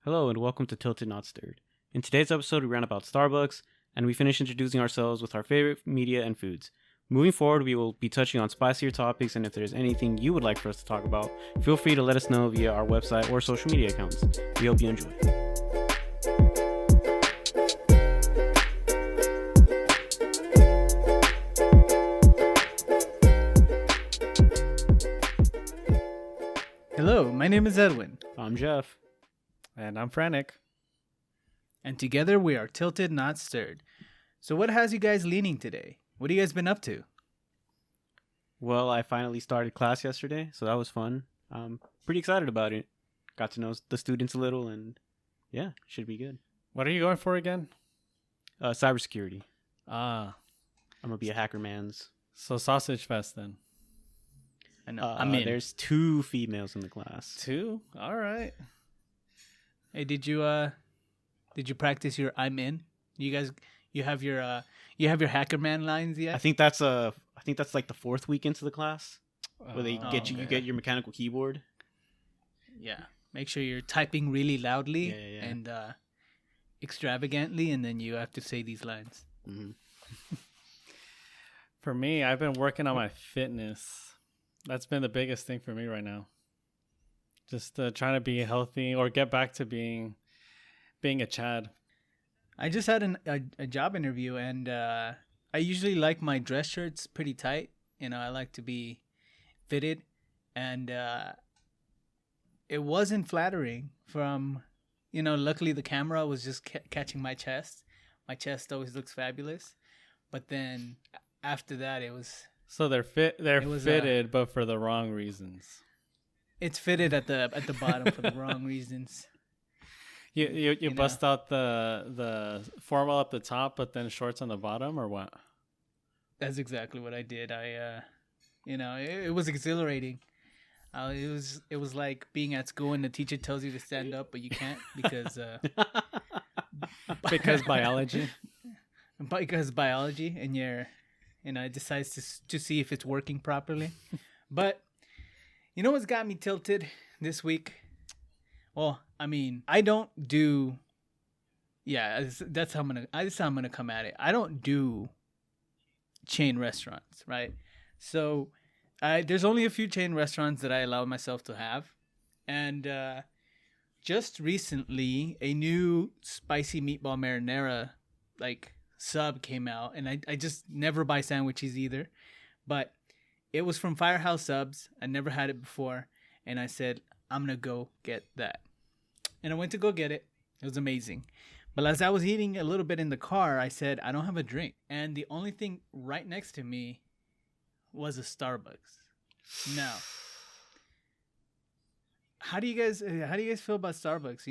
Hello and welcome to Tilted Not Stirred. In today's episode, we ran about Starbucks and we finished introducing ourselves with our favorite media and foods. Moving forward, we will be touching on spicier topics, and if there's anything you would like for us to talk about, feel free to let us know via our website or social media accounts. We hope you enjoy. Hello, my name is Edwin. I'm Jeff. And I'm Frantic. And together we are Tilted Not Stirred. So what has you guys leaning today? What have you guys been up to? Well, I finally started class yesterday, so that was fun. I'm pretty excited about it. Got to know the students a little, and yeah, should be good. What are you going for again? Cybersecurity. Ah, I'm gonna be a hacker man's. so Sausage Fest then. I know. I'm in. There's 2 females in the class. 2? All right. Hey, did you practice your I'm in? You guys you have your hacker man lines yet? I think that's like the 4th week into the class where they get you okay. get your mechanical keyboard. Yeah. Make sure you're typing really loudly Yeah. and extravagantly, and then you have to say these lines. Mm-hmm. For me, I've been working on my fitness. That's been the biggest thing for me right now. Just trying to be healthy or get back to being a Chad. I just had a job interview, and I usually like my dress shirts pretty tight. You know, I like to be fitted, and it wasn't flattering from, luckily the camera was just catching my chest. My chest always looks fabulous. But then after that, it was... So they're fitted, but for the wrong reasons. It's fitted at the bottom for the wrong reasons. You bust out the formal up the top, but then shorts on the bottom, or what? That's exactly what I did. It was exhilarating. It was like being at school and the teacher tells you to stand up, but you can't because Because biology. Because biology, and it decides to see if it's working properly. But you know what's got me tilted this week? Well, I mean, I don't do. Yeah, that's how I'm gonna come at it. I don't do chain restaurants, right? So, there's only a few chain restaurants that I allow myself to have, and just recently a new spicy meatball marinara sub came out, and I just never buy sandwiches either, but it was from Firehouse Subs. I never had it before, and I said I'm gonna go get that, and I went to go get it. It was amazing. But as I was eating a little bit in the car, I said I don't have a drink, and the only thing right next to me was a Starbucks. Now, how do you guys feel about Starbucks?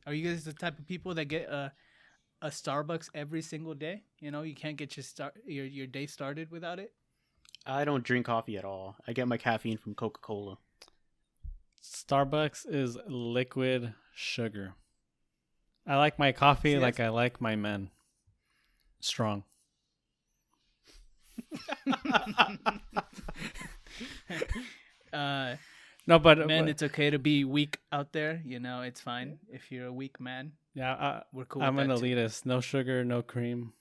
Are you guys the type of people that get a Starbucks every single day? You can't get your day started without it. I don't drink coffee at all. I get my caffeine from Coca-Cola. Starbucks is liquid sugar. I like my coffee like I like my men. Strong. No, but men, it's okay to be weak out there. It's fine if you're a weak man. Yeah, we're cool. I'm with an that elitist. No sugar, no cream,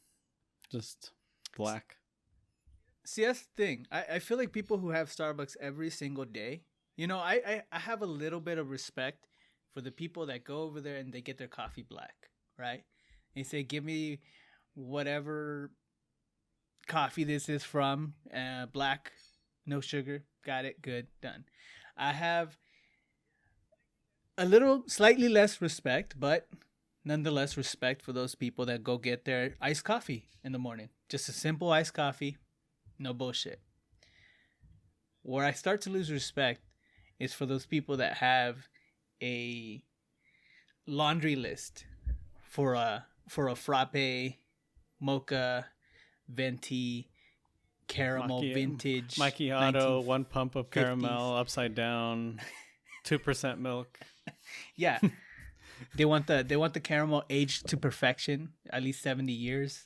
just black. See, that's the thing. I feel like people who have Starbucks every single day, I have a little bit of respect for the people that go over there and they get their coffee black, right? They say, give me whatever coffee this is from, black, no sugar, got it, good, done. I have slightly less respect, but nonetheless respect for those people that go get their iced coffee in the morning. Just a simple iced coffee. No bullshit. Where I start to lose respect is for those people that have a laundry list for a frappe, mocha, venti, caramel, vintage, macchiato, 1 pump of 50s. caramel, upside down, 2% milk. Yeah, they want the caramel aged to perfection, at least 70 years.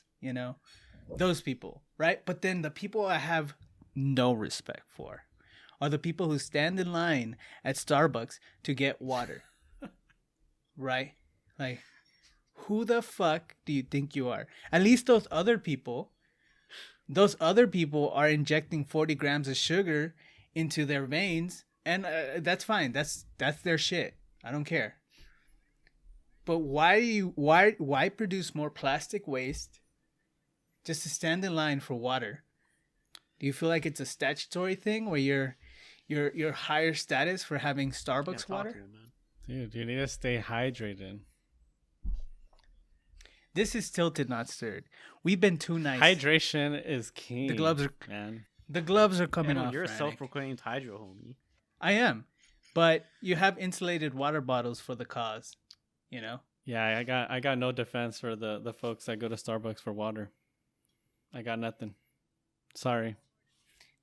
Those people, right? But then the people I have no respect for are the people who stand in line at Starbucks to get water. right? Like, who the fuck do you think you are? At least those other people are injecting 40 grams of sugar into their veins, and that's fine. That's their shit. I don't care. But why produce more plastic waste just to stand in line for water? Do you feel like it's a statutory thing where you're higher status for having Starbucks water? Him, man. Dude, you need to stay hydrated. This is tilted, not stirred. We've been too nice. Hydration is key. The gloves are man. The gloves are coming off. You're a Frantic. self-proclaimed hydro homie. I am, but you have insulated water bottles for the cause. You know. Yeah, I got no defense for the folks that go to Starbucks for water. I got nothing. Sorry.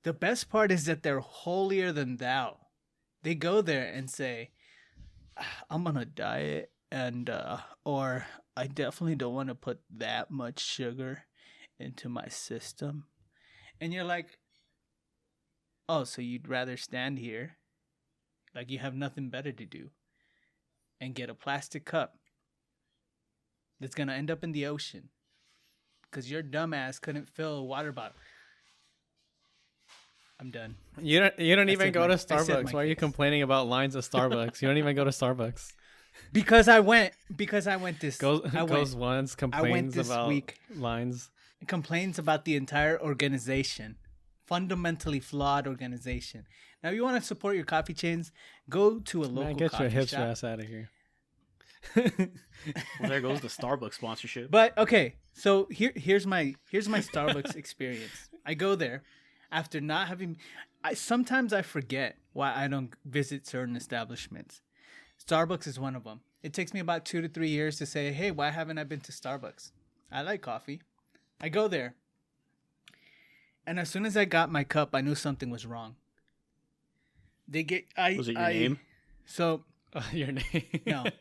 The best part is that they're holier than thou. They go there and say, "I'm on a diet, and or I definitely don't want to put that much sugar into my system." And you're like, "Oh, so you'd rather stand here, like you have nothing better to do, and get a plastic cup that's gonna end up in the ocean because your dumbass couldn't fill a water bottle." I'm done. You don't even go to Starbucks. my Why are you case. complaining about lines of Starbucks? You don't even go to Starbucks. Because I went this. Goes once, complains this about week. lines. Complains about the entire organization, fundamentally flawed organization. Now, you want to support your coffee chains? Go to a local Man, get coffee your hipster shop. ass out of here. Well, there goes the Starbucks sponsorship. But okay, so here's my Starbucks experience. I go there after not having. Sometimes I forget why I don't visit certain establishments. Starbucks is one of them. It takes me about 2 to 3 years to say, "Hey, why haven't I been to Starbucks? I like coffee." I go there, and as soon as I got my cup, I knew something was wrong. Was it your name? So Your name? no. No,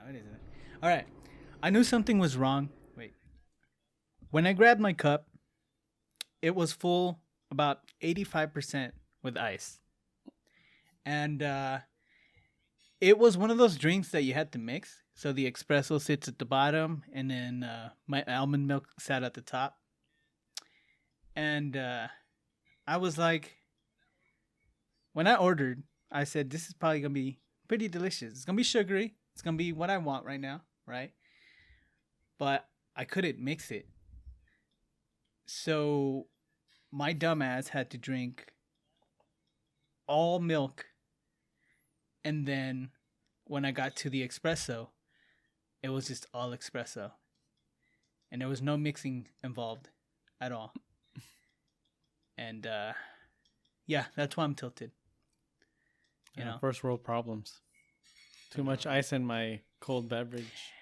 it isn't. All right. I knew something was wrong. Wait. When I grabbed my cup, it was full about 85% with ice. And it was one of those drinks that you had to mix. So the espresso sits at the bottom, and then my almond milk sat at the top. And I was like, when I ordered, I said, this is probably going to be pretty delicious. It's going to be sugary. It's going to be what I want right now, right? But I couldn't mix it. So my dumbass had to drink all milk. And then when I got to the espresso, it was just all espresso. And there was no mixing involved at all. And yeah, that's why I'm tilted. You know? First world problems. Too much ice in my cold beverage.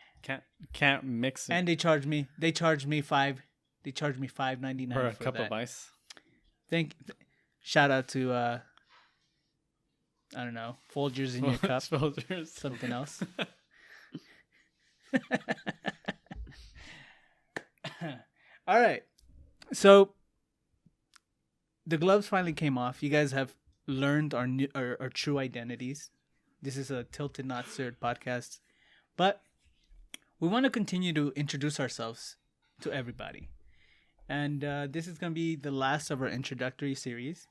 Can't mix it. And they charged me $5.99 for a for cup that. of ice. Shout out to I don't know, Folgers in your cup. Folgers. Something else. All right. So the gloves finally came off. You guys have learned our true identities. This is a Tilted Not Stirred podcast. But we want to continue to introduce ourselves to everybody. And this is going to be the last of our introductory series.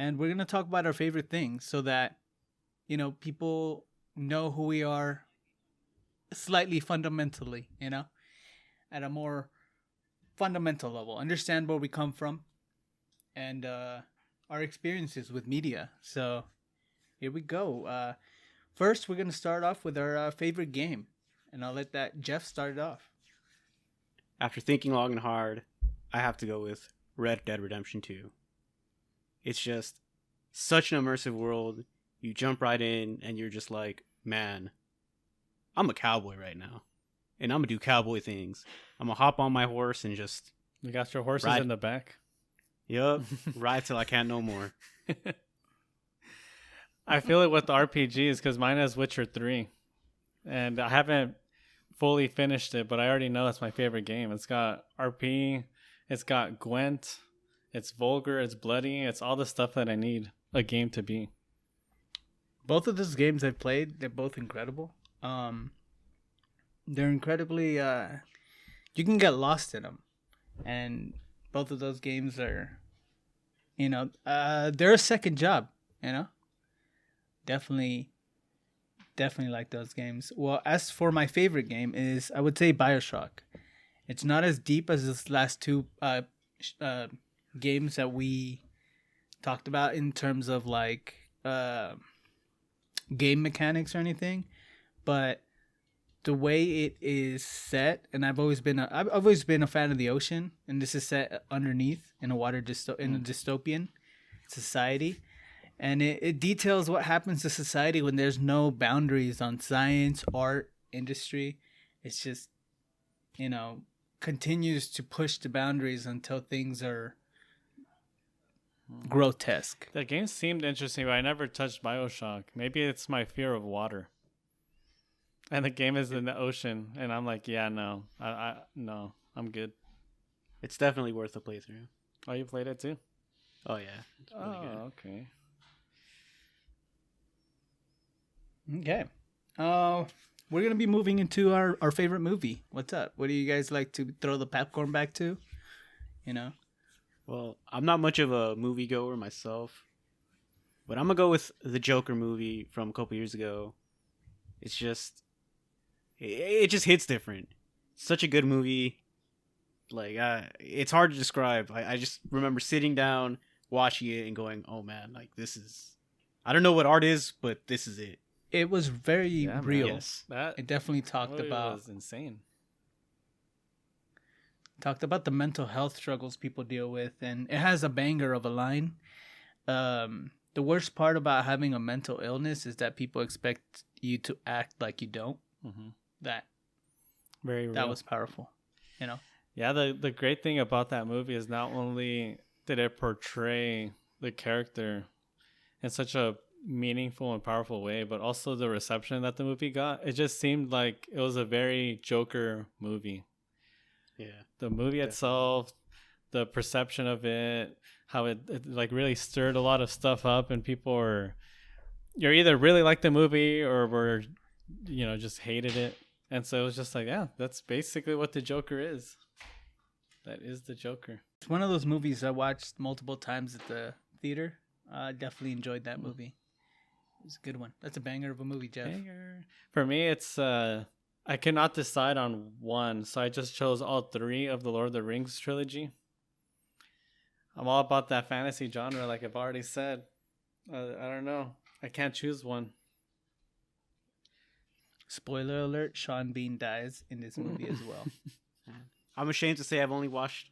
And we're going to talk about our favorite things so that, you know, people know who we are slightly fundamentally, you know, at a more fundamental level. Understand where we come from and our experiences with media. So here we go. First, we're going to start off with our favorite game. And I'll let Jeff start it off. After thinking long and hard, I have to go with Red Dead Redemption 2. It's just such an immersive world. You jump right in and you're just like, man, I'm a cowboy right now. And I'm going to do cowboy things. I'm going to hop on my horse and just... You got your horses ride. in the back? Yup. Ride till I can't no more. I feel it with the RPGs because mine is Witcher 3. And I haven't fully finished it, but I already know that's my favorite game. It's got RP, it's got Gwent, it's vulgar, it's bloody, it's all the stuff that I need a game to be. Both of those games I've played, they're both incredible. They're incredibly. You can get lost in them, and both of those games are, they're a second job. Definitely, definitely like those games. Well, as for my favorite game is, I would say BioShock. It's not as deep as this last two games that we talked about in terms of like game mechanics or anything, but the way it is set, and I've always been a fan of the ocean, and this is set underneath in a in a dystopian society, and it details what happens to society when there's no boundaries on science, art, industry. It's just continues to push the boundaries until things are grotesque. The game seemed interesting, but I never touched BioShock. Maybe it's my fear of water. And the game is in the ocean, and I'm like, yeah, no, no, I'm good. It's definitely worth a playthrough. Oh, you played it too? Oh yeah. It's really good. Okay. Okay. We're gonna be moving into our favorite movie. What's up? What do you guys like to throw the popcorn back to? Well, I'm not much of a moviegoer myself, but I'm gonna go with the Joker movie from a couple years ago. It's just, it just hits different. Such a good movie. Like, it's hard to describe. I just remember sitting down, watching it, and going, "Oh man, like this is." I don't know what art is, but this is it. It was very real. Yes. It definitely talked about was insane. Talked about the mental health struggles people deal with, and it has a banger of a line. The worst part about having a mental illness is that people expect you to act like you don't. Mm-hmm. That Very real. was powerful. Yeah, the great thing about that movie is not only did it portray the character in such a meaningful and powerful way, but also the reception that the movie got. It just seemed like it was a very Joker movie. Yeah. The movie itself, the perception of it, how it like really stirred a lot of stuff up, and you're either really like the movie or were just hated it. And so it was just like, yeah, that's basically what the Joker is. That is the Joker. It's one of those movies I watched multiple times at the theater. I definitely enjoyed that movie. It's a good one. That's a banger of a movie, Jeff. Banger. For me, it's I cannot decide on one, so I just chose all three of the Lord of the Rings trilogy. I'm all about that fantasy genre, like I've already said. I don't know. I can't choose one. Spoiler alert, Sean Bean dies in this movie as well. I'm ashamed to say I've only watched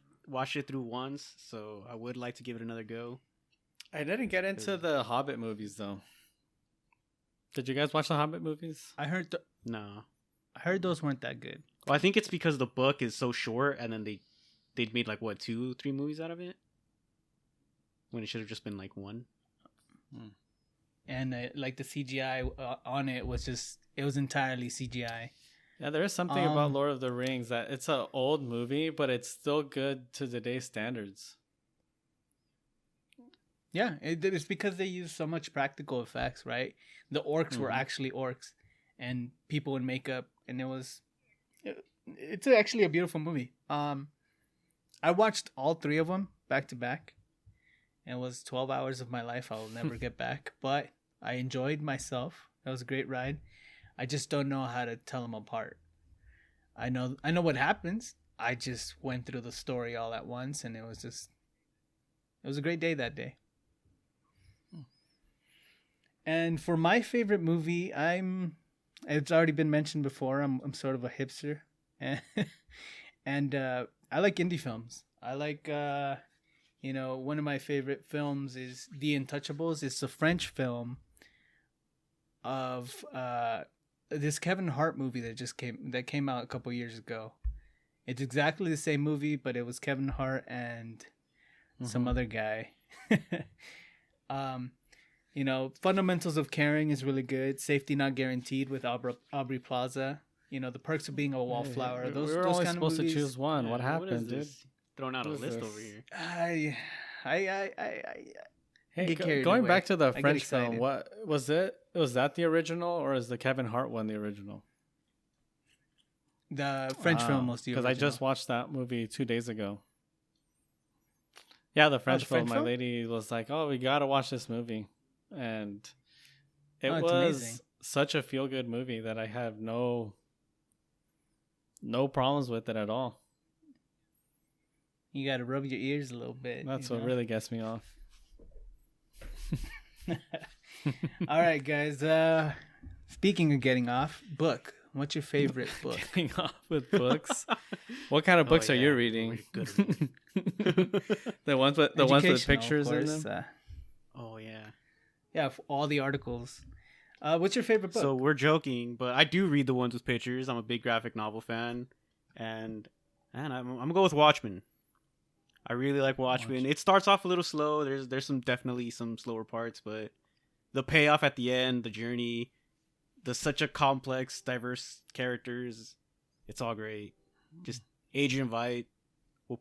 it through once, so I would like to give it another go. I didn't get into the Hobbit movies though. Did you guys watch the Hobbit movies? I heard No. I heard those weren't that good. Well, I think it's because the book is so short, and then they'd made like what 2-3 movies out of it, when it should have just been like one. And like the CGI on it was entirely CGI. Yeah, there is something about Lord of the Rings that it's an old movie, but it's still good to today's standards. Yeah, it's because they use so much practical effects, right? The orcs were actually orcs, and people in makeup, and it's actually a beautiful movie. I watched all three of them back to back. It was 12 hours of my life I'll never get back, but I enjoyed myself. It was a great ride. I just don't know how to tell them apart. I know what happens. I just went through the story all at once, and it was a great day that day. And for my favorite movie, it's already been mentioned before. I'm sort of a hipster, and I like indie films. I like one of my favorite films is The Untouchables. It's a French film of this Kevin Hart movie that came out a couple years ago. It's exactly the same movie, but it was Kevin Hart and some other guy. Fundamentals of Caring is really good. Safety Not Guaranteed with Aubrey Plaza. The Perks of Being a Wallflower. We Those were only kind supposed of movies. to choose one. What happened, dude? Throwing out a list over here. Hey, get carried going away. back to the I get French film, excited. what was it? Was that the original, or is the Kevin Hart one the original? The French film was the Because original. I just watched that movie 2 days ago. Yeah, the French the film. French My film? lady was like, "Oh, we gotta watch this movie," and it Oh, it's was amazing. such a feel good movie that I have no problems with it at all. You got to rub your ears a little bit. That's you what know? really gets me off. All right, guys. Speaking of getting off, book. What's your favorite book? Getting off with books. What kind of books are you reading? Good. The ones with Educational, pictures of in course. them. Oh yeah. Yeah, all the articles. What's your favorite book? So we're joking, but I do read the ones with pictures. I'm a big graphic novel fan, and I'm gonna go with Watchmen. I really like Watchmen. It starts off a little slow. There's definitely some slower parts, but the payoff at the end, the journey, such a complex, diverse characters, it's all great. Just Adrian Veidt,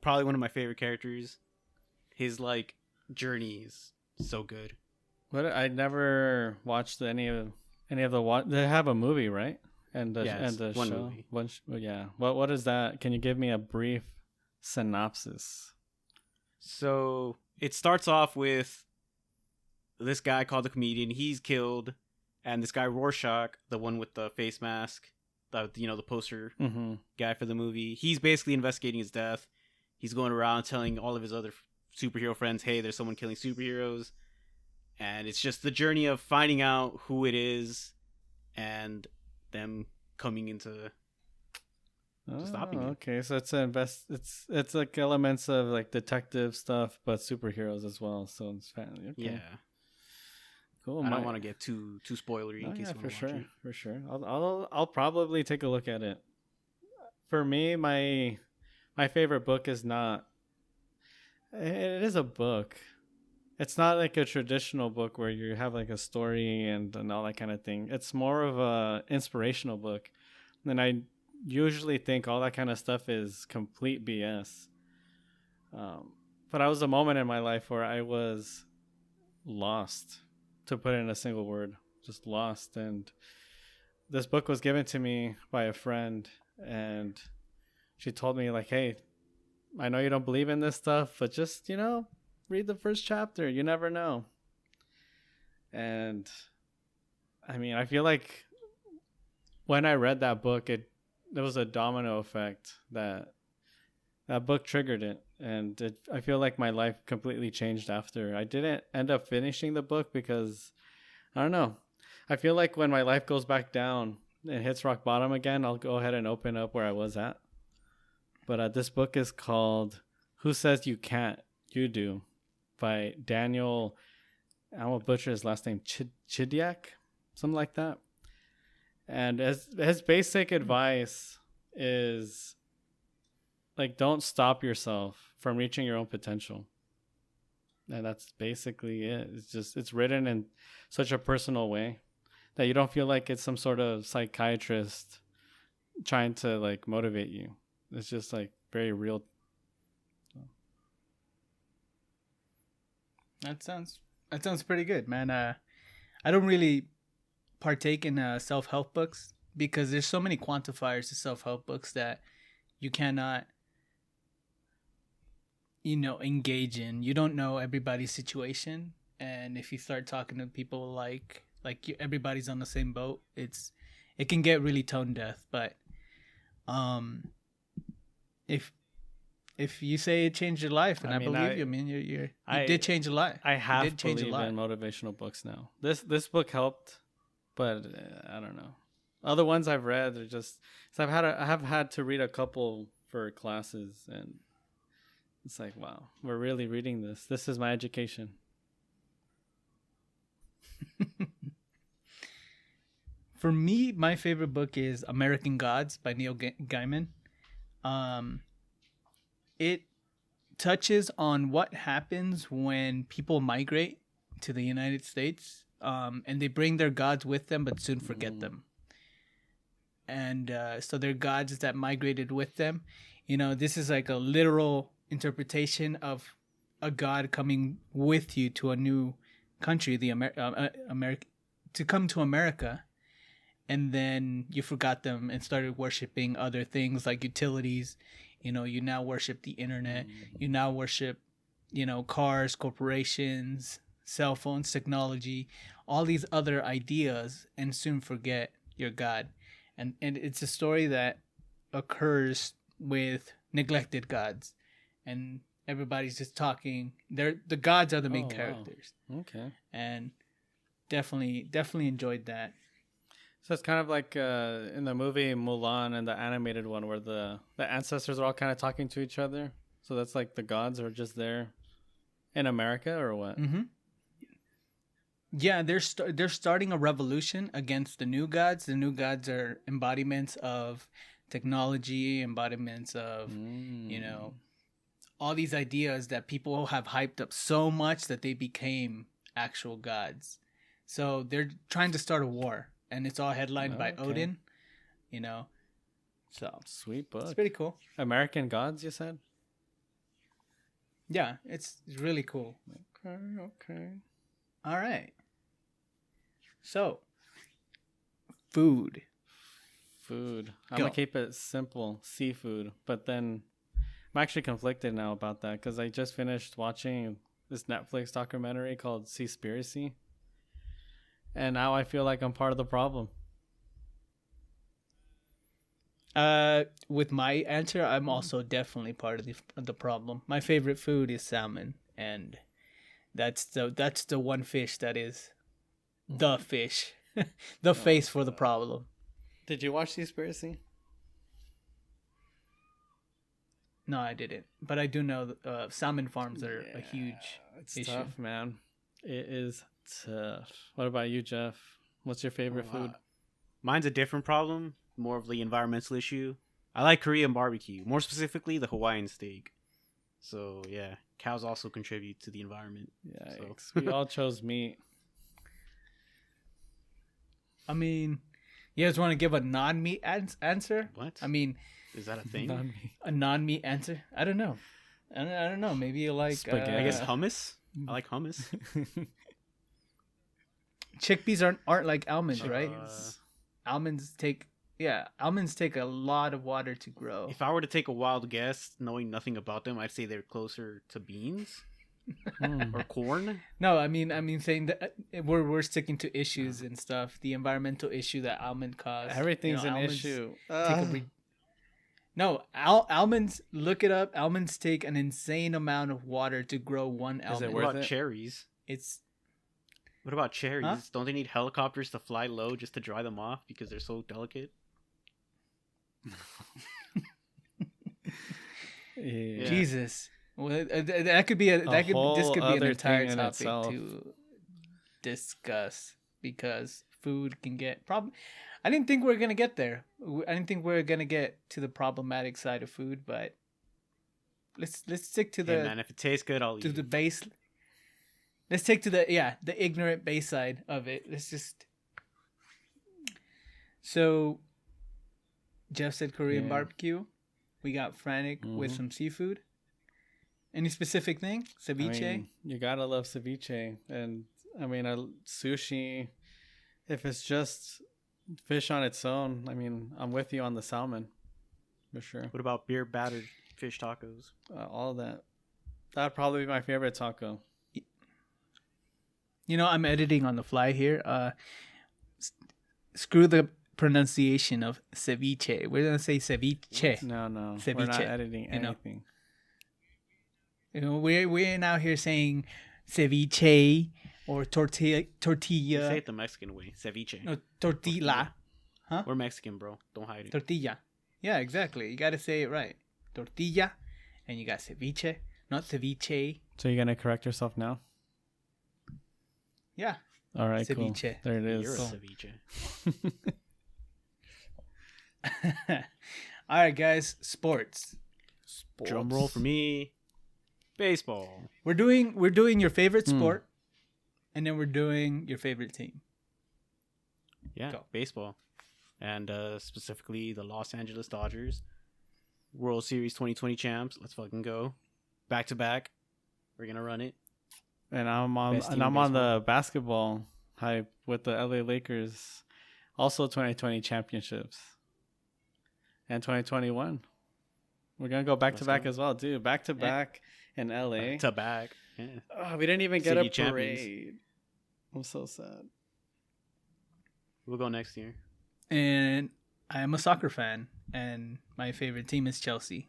probably one of my favorite characters. His journey is so good. What I never watched any of the they have a movie, right? And the Yeah, and the one show. movie. Yeah. What is that? Can you give me a brief synopsis? So it starts off with this guy called the Comedian. He's killed, and this guy Rorschach, the one with the face mask, the poster Mm-hmm. guy for the movie. He's basically investigating his death. He's going around telling all of his other superhero friends, "Hey, there's someone killing superheroes," and it's just the journey of finding out who it is, and them coming into stopping it. Okay, so it's like elements of like detective stuff, but superheroes as well. So it's family. Okay. Yeah. Cool. I don't want to get too spoilery in Oh, case yeah, you for want to sure, watch it. for sure. I'll probably take a look at it. For me, my favorite book is not. It is a book. It's not like a traditional book where you have like a story and all that kind of thing. It's more of a inspirational book, and I usually think all that kind of stuff is complete BS. But I was a moment in my life where I was lost, to put it in a single word, just lost. And this book was given to me by a friend, and she told me like, "Hey, I know you don't believe in this stuff, but just, read the first chapter. You never know." And I mean, I feel like when I read that book, there was a domino effect that book triggered it. And I feel like my life completely changed after. I didn't end up finishing the book because, I don't know. I feel like when my life goes back down and hits rock bottom again, I'll go ahead and open up where I was at. But this book is called Who Says You Can't? You Do, by Daniel, I won't butcher his last name, Chidiak, something like that. And his basic advice is, like, don't stop yourself from reaching your own potential. And that's basically it. It's written in such a personal way that you don't feel like it's some sort of psychiatrist trying to like motivate you. It's just like very real. That sounds pretty good, man. I don't really partake in self-help books because there's so many quantifiers to self-help books that you cannot engage in. You don't know everybody's situation, and if you start talking to people like everybody's on the same boat, it can get really tone deaf. But if you say it changed your life, and I believe you, I mean, you did change a lot. I have did change believe a lot in motivational books now. This book helped, but I don't know. Other ones I've read are just, I have had to read a couple for classes, and it's like, wow, we're really reading this. This is my education. For me, my favorite book is American Gods by Neil Gaiman. It touches on what happens when people migrate to the United States, and they bring their gods with them, but soon forget them. And so they're gods that migrated with them. This is like a literal interpretation of a god coming with you to a new country, the America, to come to America, and then you forgot them and started worshiping other things like utilities. You know, you now worship the internet. You now worship, cars, corporations, cell phones, technology, all these other ideas, and soon forget your God. And it's a story that occurs with neglected gods, and everybody's just talking. The gods are the main characters. Wow. Okay. And definitely enjoyed that. So it's kind of like in the movie Mulan and the animated one where the ancestors are all kind of talking to each other. So that's like the gods are just there in America or what? Mm-hmm. Yeah, they're starting a revolution against the new gods. The new gods are embodiments of technology, embodiments of, all these ideas that people have hyped up so much that they became actual gods. So they're trying to start a war, and it's all headlined by Odin, So Sweet book. it's pretty cool. American Gods, you said? Yeah, it's really cool. Okay. All right. So, food. I'm Go. going to keep it simple, seafood. But then I'm actually conflicted now about that because I just finished watching this Netflix documentary called Seaspiracy. And now I feel like I'm part of the problem. With my answer, I'm also definitely part of the problem. My favorite food is salmon, and that's the one fish that is the fish, the face for the problem. Did you watch Seaspiracy? No, I didn't, but I do know salmon farms are a huge It's issue. tough, man. It is tough. What about you, Jeff? What's your favorite food? Mine's a different problem, more of the environmental issue. I like Korean barbecue, more specifically the Hawaiian steak. So yeah, cows also contribute to the environment. Yikes. We all chose meat. I mean, you guys want to give a non-meat answer? What? I mean, Is that a thing? Non-meat. a non-meat answer? I don't know. I don't know. Maybe you like Spaghetti. I guess hummus. I like hummus. chickpeas aren't like almonds, right? Uh, Almonds take a lot of water to grow. If I were to take a wild guess, knowing nothing about them, I'd say they're closer to beans or corn. No, I mean saying that we're sticking to issues and stuff. The environmental issue that almond caused. Everything's an almonds issue. No, almonds. Look it up. Almonds take an insane amount of water to grow one Is it almond. What worth about it? cherries? It's What about cherries? Huh? Don't they need helicopters to fly low just to dry them off because they're so delicate? Yeah. Jesus. Well, that could be this whole could be an other entire thing in topic itself. to discuss because food can get problem. I didn't think we were gonna get there. I didn't think we were gonna get to the problematic side of food, but let's stick to Hey, man, if it tastes good, I'll eat to the it. base. Let's take to the ignorant base side of it. Let's just. So, Jeff said Korean Yeah. barbecue. We got frantic with Mhm. some seafood. Any specific thing? Ceviche? I mean, you gotta love ceviche, and I mean, sushi. If it's just fish on its own, I mean, I'm with you on the salmon, for sure. What about beer battered fish tacos? All of that. That'd probably be my favorite taco. I'm editing on the fly here. Screw the pronunciation of ceviche. We're gonna say ceviche. No, we're not Ceviche, editing you know. anything. We're now here saying ceviche or tortilla. You say it the Mexican way. Ceviche. No, tortilla. We're Mexican, bro. Don't hide it. Tortilla. Yeah, exactly. You got to say it right. Tortilla, and you got ceviche, not ceviche. So you're gonna correct yourself now? Yeah. All right, Ceviche. cool. There it You're a is. ceviche. All right, guys. Sports. Drum roll for me. Baseball. We're doing your favorite sport, and then we're doing your favorite team. Yeah, Go. baseball. And specifically the Los Angeles Dodgers. World Series 2020 champs. Let's fucking go. Back to back. We're going to run it. And I'm on Best team and I'm in on the basketball hype with the LA Lakers, also 2020 championships and 2021. We're gonna go back Let's to back go. as well, dude. Back to back in LA. Back to back. Yeah. Oh, we didn't even get City a champions. parade. I'm so sad. We'll go next year. And I am a soccer fan, and my favorite team is Chelsea.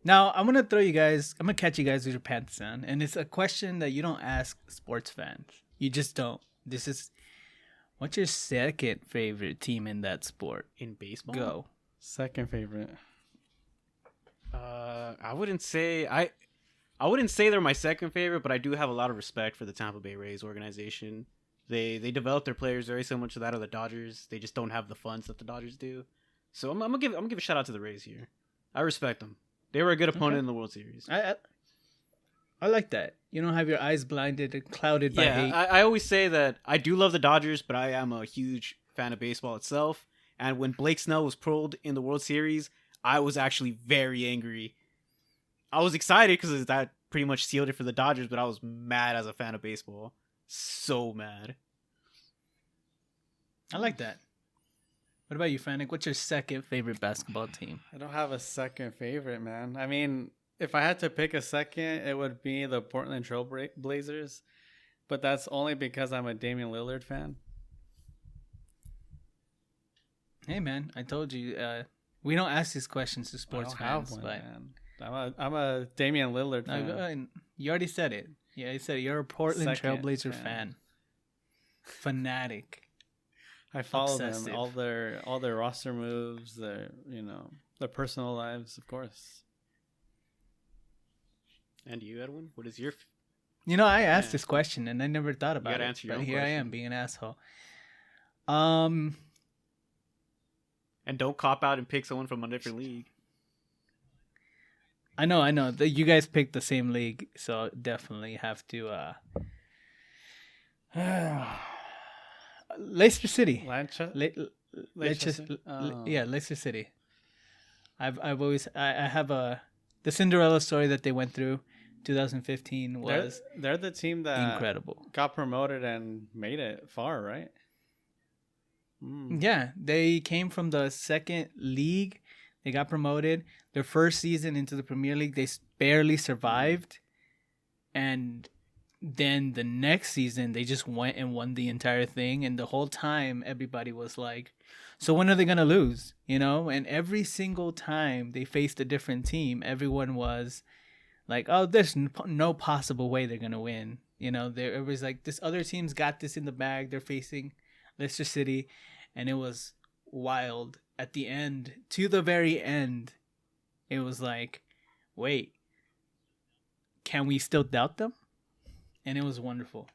Now I'm gonna catch you guys with your pants on, and it's a question that you don't ask sports fans. You just don't. This is, what's your second favorite team in that sport? In baseball? Go. Second favorite. I wouldn't say they're my second favorite, but I do have a lot of respect for the Tampa Bay Rays organization. They develop their players very similar to that of the Dodgers. They just don't have the funds that the Dodgers do. So I'm gonna give a shout out to the Rays here. I respect them. They were a good opponent in the World Series. I like that. You don't have your eyes blinded and clouded by hate. I always say that I do love the Dodgers, but I am a huge fan of baseball itself. And when Blake Snell was pulled in the World Series, I was actually very angry. I was excited because that pretty much sealed it for the Dodgers, but I was mad as a fan of baseball. So mad. I like that. What about you, Frantic? What's your second favorite basketball team? I don't have a second favorite, man. I mean, if I had to pick a second, it would be the Portland Trail Blazers, but that's only because I'm a Damian Lillard fan. Hey, man, I told you we don't ask these questions to sports fans. Man. I'm a Damian Lillard fan. You already said it. Yeah, you said it. You're a Portland Second Trailblazer fan. Fanatic. I follow Obsessive. them, all their roster moves, their personal lives, of course. And you, Edwin? What is your... I asked this question and I never thought about gotta it. answer your But own here I question. am being an asshole. And don't cop out and pick someone from a different league. I know. You guys picked the same league, so definitely have to. Leicester City. Leicester? Leicester City. I have the Cinderella story that they went through. 2015 was they're the team that incredible. got promoted and made it far, right? Yeah, they came from the second league. They got promoted. Their first season into the Premier League, they barely survived. And then the next season, they just went and won the entire thing. And the whole time, everybody was like, so when are they going to lose? And every single time they faced a different team, everyone was like, oh, there's no possible way they're going to win. It was like, this other team's got this in the bag. They're facing Leicester City, and it was wild. At the end, to the very end, it was like, wait, can we still doubt them? And it was wonderful.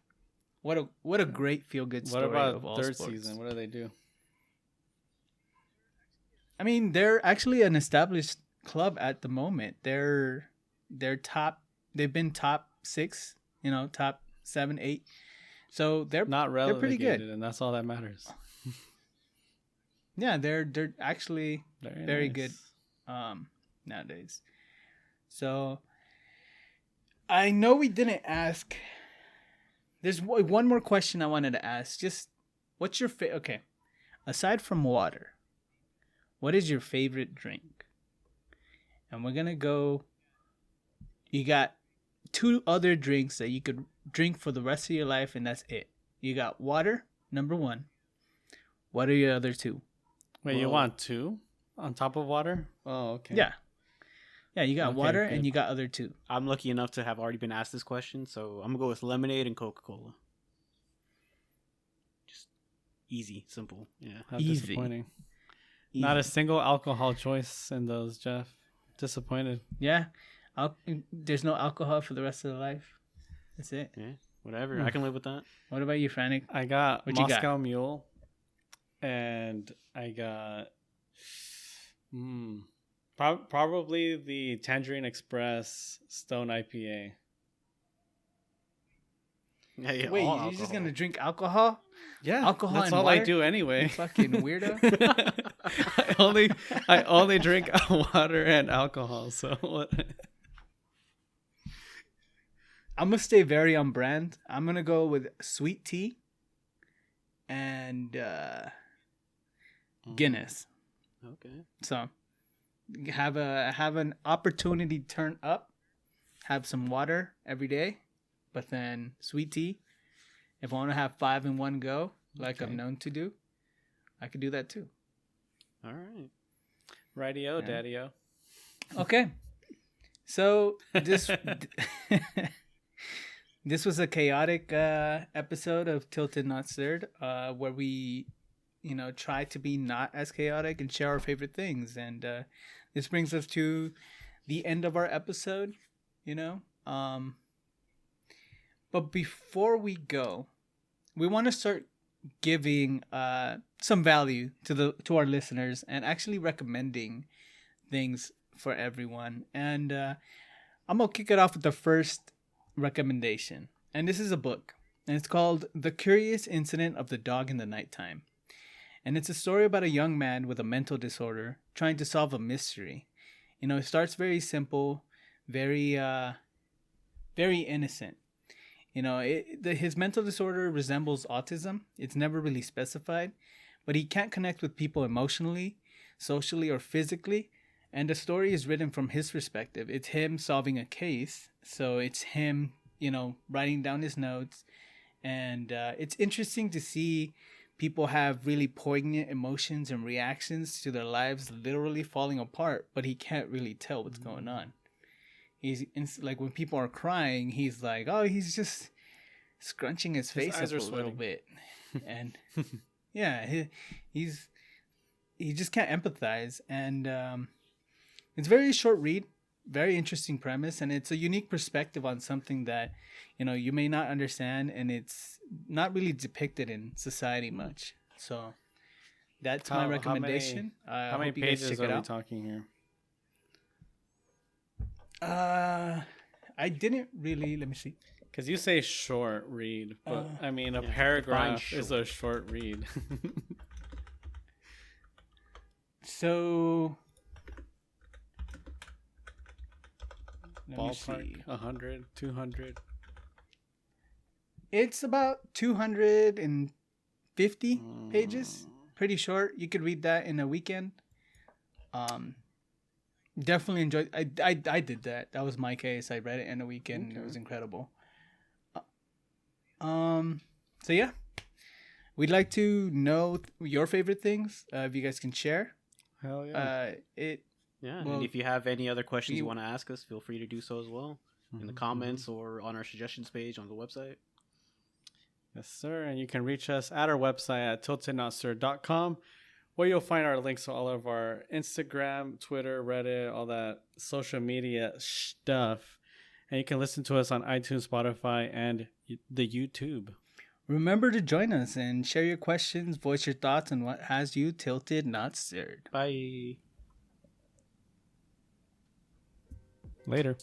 What a great feel good story. What about of all third sports. season? What do they do? I mean, they're actually an established club at the moment. They're top. They've been top 6, top 7, 8. So they're Not relegated, pretty good. and that's all that matters. Yeah, they're actually very nice. good nowadays. So I know we didn't ask. There's one more question I wanted to ask. Just what's your okay? Aside from water, what is your favorite drink? And we're gonna go. You got 2 other drinks that you could drink for the rest of your life, and that's it. You got water, number 1. What are your other 2? Wait, you want 2 on top of water? Oh, okay. Yeah, you got Okay, water good. and you got other 2. I'm lucky enough to have already been asked this question, so I'm going to go with lemonade and Coca-Cola. Just easy, simple. Yeah. How Easy. disappointing. Not a single alcohol choice in those, Jeff. Disappointed. Yeah, there's no alcohol for the rest of the life. That's it. Yeah, whatever. I can live with that. What about you, Frantic? I got What you got? Moscow Mule, and I got probably the Tangerine Express Stone IPA. Yeah, Wait, all you're just alcohol. gonna drink alcohol? Yeah, Alcohol that's and all water? I do anyway. You fucking weirdo. I only drink water and alcohol. So what? I'm gonna stay very on brand. I'm gonna go with sweet tea and Guinness. Okay. So have an opportunity to turn up, have some water every day, but then sweet tea. If I want to have 5 in one go, like Okay. I'm known to do, I could do that too. All right. Radio, Yeah. daddy-o. Okay. So this this was a chaotic episode of Tilted Not Stirred, where we, try to be not as chaotic and share our favorite things. And this brings us to the end of our episode. But before we go, we want to start giving some value to our listeners and actually recommending things for everyone. And I'm gonna kick it off with the first recommendation, and this is a book, and it's called "The Curious Incident of the Dog in the Nighttime," and it's a story about a young man with a mental disorder trying to solve a mystery. It starts very simple, very very innocent. His mental disorder resembles autism. It's never really specified, but he can't connect with people emotionally, socially, or physically. And the story is written from his perspective. It's him solving a case. So it's him, writing down his notes. And it's interesting to see people have really poignant emotions and reactions to their lives literally falling apart, but he can't really tell what's going on. It's like when people are crying, he's like, oh, he's just scrunching his face eyes up are a little sweating. bit. And yeah, he just can't empathize. And it's a very short read, very interesting premise, and it's a unique perspective on something that you may not understand, and it's not really depicted in society much. So that's my recommendation. How many hope you guys pages check are it we out. talking here? I didn't really. Let me see. Because you say short read, but a define paragraph is short. a short read. So let me Ballpark, see. 100, 200. It's about 250 pages. Pretty short. You could read that in a weekend. Definitely enjoyed. I did that. That was my case. I read it in a weekend. Okay. It was incredible. So yeah, we'd like to know your favorite things. If you guys can share. Hell yeah. Yeah. Well, and if you have any other questions you we- want to ask us, feel free to do so as well in the comments or on our suggestions page on the website. Yes, sir. And you can reach us at our website at tiltednotsir.com, where you'll find our links to all of our Instagram, Twitter, Reddit, all that social media stuff. And you can listen to us on iTunes, Spotify, and the YouTube. Remember to join us and share your questions, voice your thoughts on what has you tilted, not stirred. Bye. Later.